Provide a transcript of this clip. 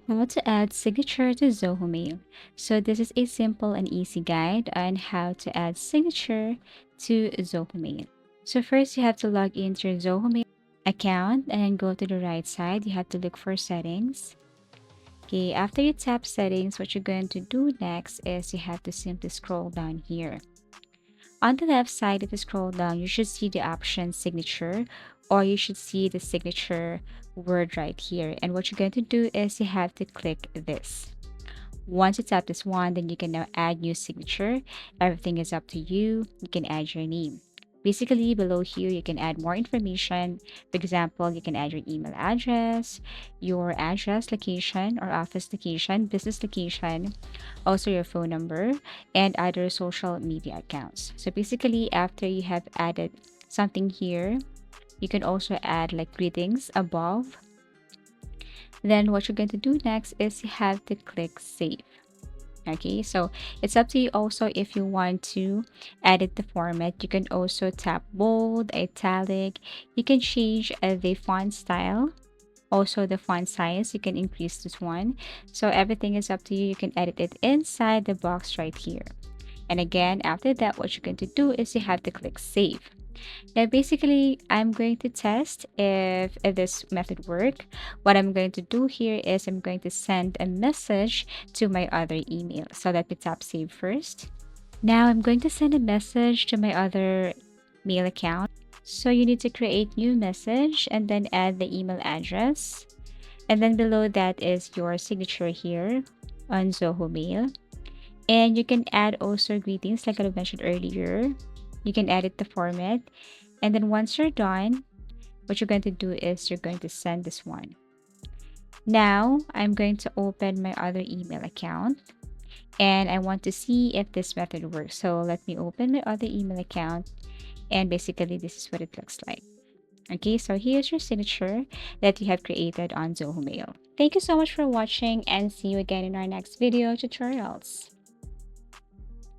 How to add signature to Zoho Mail. So this is a simple and easy guide on how to add signature to Zoho Mail. So first you have to log into your Zoho Mail account and then go to the right side. You have to look for settings. Okay, after you tap settings, what you're going to do next is you have to simply scroll down here. On the left side, if you scroll down, you should see the option signature, or you should see the signature word right here. And what you're going to do is you have to click this. Once you tap this one, then you can now add new signature. Everything is up to you. You can add your name. Basically, below here, you can add more information. For example, you can add your email address, location or office location, business location, also your phone number, and other social media accounts. So basically, after you have added something here, you can also add like greetings above. Then what you're going to do next is you have to click save. Okay, so it's up to you also if you want to edit the format. You can also tap bold, italic. You can change the font style. Also the font size, you can increase this one. So everything is up to you. You can edit it inside the box right here. And again, after that, what you're going to do is you have to click save. Now, basically, I'm going to test if this method work. What I'm going to do here is I'm going to send a message to my other email. So let me tap save first. Now I'm going to send a message to my other mail account. So you need to create new message and then add the email address. And then below that is your signature here on Zoho Mail. And you can add also greetings like I mentioned earlier. You can edit the format. And then once you're done, what you're going to do is you're going to send this one. Now I'm going to open my other email account and I want to see if this method works. So let me open my other email account and basically this is what it looks like. Okay, so here's your signature that you have created on Zoho Mail. Thank you so much for watching and see you again in our next video tutorials.